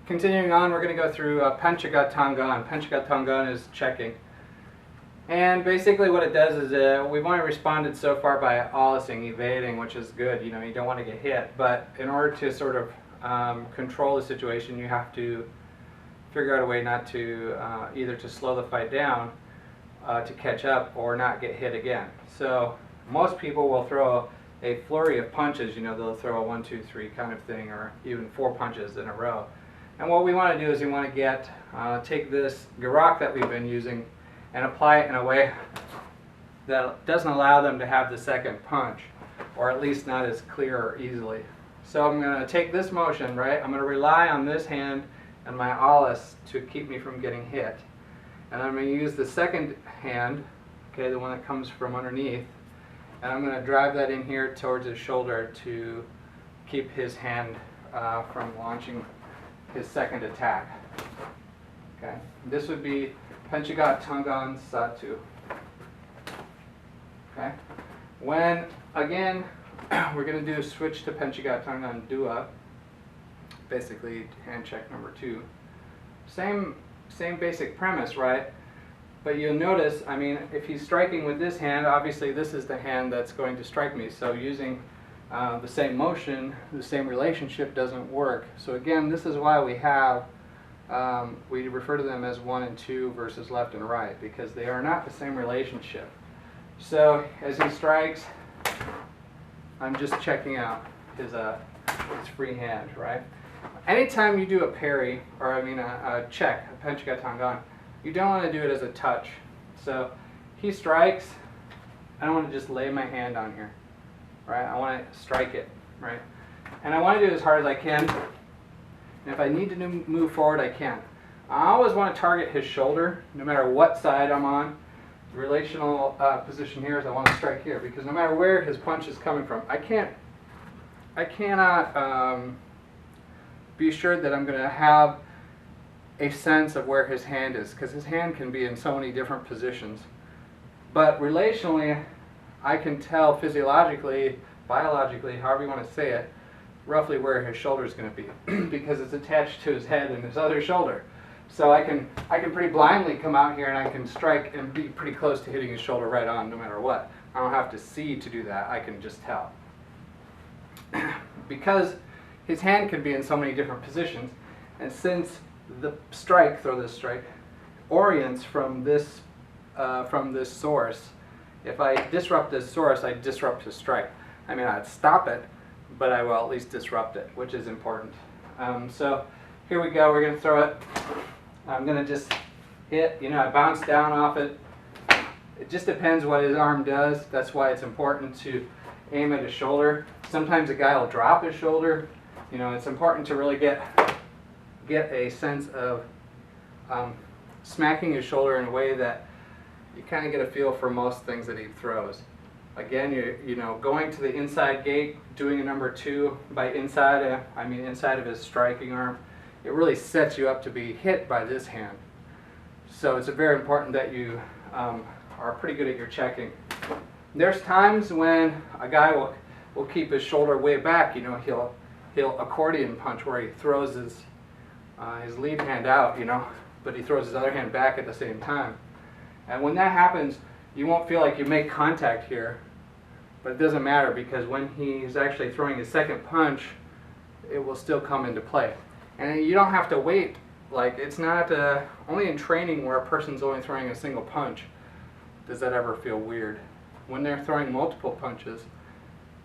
continuing on, we're going to go through Panchagatangan. Panchagatangan is checking. And basically what it does is we've only responded so far by alicing, evading, which is good. You know, you don't want to get hit. But in order to sort of control the situation, you have to figure out a way not to, either to slow the fight down, to catch up, or not get hit again. So most people will throw a flurry of punches. You know, they'll throw a 1, 2, 3 kind of thing, or even 4 punches in a row. And what we want to do is we want to get, take this garak that we've been using and apply it in a way that doesn't allow them to have the second punch, or at least not as clear or easily. So I'm going to take this motion, right? I'm going to rely on this hand and my alis to keep me from getting hit. And I'm going to use the second hand, okay, the one that comes from underneath, and I'm going to drive that in here towards his shoulder to keep his hand from launching his second attack. Okay, this would be Panchagatangan Satu. Okay, when again we're going to do switch to Panchagatangan Dua, basically hand check number 2. Same basic premise, right? But you'll notice, I mean, if he's striking with this hand, obviously this is the hand that's going to strike me. So using the same motion, the same relationship doesn't work. So again, this is why we have, we refer to them as 1 and 2 versus left and right, because they are not the same relationship. So as he strikes, I'm just checking out his free hand, right? Anytime you do a parry, or I mean a check, a Panchagatangan, you don't want to do it as a touch. So he strikes, I don't want to just lay my hand on here, right? I want to strike it, right? And I want to do it as hard as I can. And if I need to move forward, I can. I always want to target his shoulder, no matter what side I'm on. The relational position here is I want to strike here, because no matter where his punch is coming from, I cannot be assured that I'm going to have a sense of where his hand is, because his hand can be in so many different positions. But relationally, I can tell physiologically, biologically, however you want to say it, roughly where his shoulder is going to be, because it's attached to his head and his other shoulder. So I can pretty blindly come out here and I can strike and be pretty close to hitting his shoulder right on, no matter what. I don't have to see to do that. I can just tell. Because his hand can be in so many different positions, and since the strike, throw this strike, orients from this source, if I disrupt this source, I disrupt his strike. I mean, I'd stop it, but I will at least disrupt it, which is important. So here we go. We're going to throw it. I'm going to just hit. You know, I bounce down off it. It just depends what his arm does. That's why it's important to aim at his shoulder. Sometimes a guy will drop his shoulder. You know, it's important to really get a sense of smacking his shoulder in a way that you kind of get a feel for most things that he throws. Again, you know, going to the inside gate, doing a number 2 by inside, inside of his striking arm, it really sets you up to be hit by this hand. So it's very important that you are pretty good at your checking. There's times when a guy will keep his shoulder way back. You know, he'll accordion punch, where he throws his lead hand out, you know, but he throws his other hand back at the same time. And when that happens, you won't feel like you make contact here, but it doesn't matter, because when he's actually throwing his second punch, it will still come into play. And you don't have to wait. Like, it's not only in training where a person's only throwing a single punch does that ever feel weird. When they're throwing multiple punches,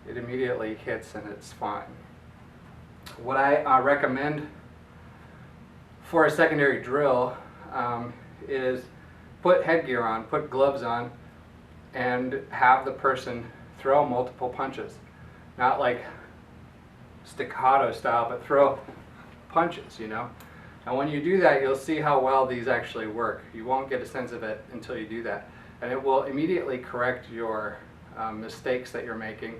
it immediately hits and it's fine. What I recommend for a secondary drill is put headgear on, put gloves on, and have the person throw multiple punches. Not like staccato style, but throw punches, you know. And when you do that, you'll see how well these actually work. You won't get a sense of it until you do that. And it will immediately correct your mistakes that you're making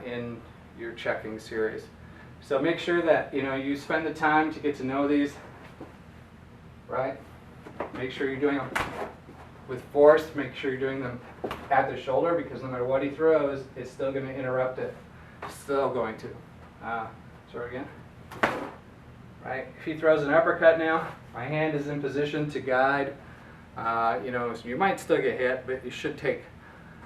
in your checking series. So make sure that, you know, you spend the time to get to know these, right? Make sure you're doing them with force. Make sure you're doing them at the shoulder, because no matter what he throws, it's still going to interrupt it. It's still going to. Sorry again. right? If he throws an uppercut now, my hand is in position to guide. You know, so you might still get hit, but you should take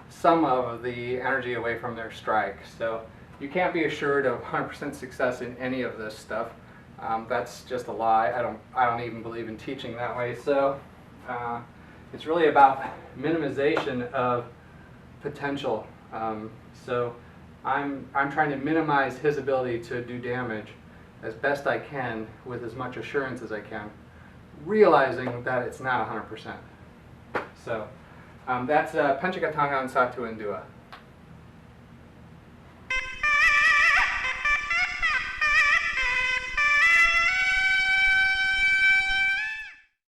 some of the energy away from their strike. So you can't be assured of 100% success in any of this stuff. That's just a lie. I don't even believe in teaching that way. So it's really about minimization of potential. So I'm trying to minimize his ability to do damage as best I can with as much assurance as I can, realizing that it's not 100%. So that's Panchagatanga and Satu and Dua.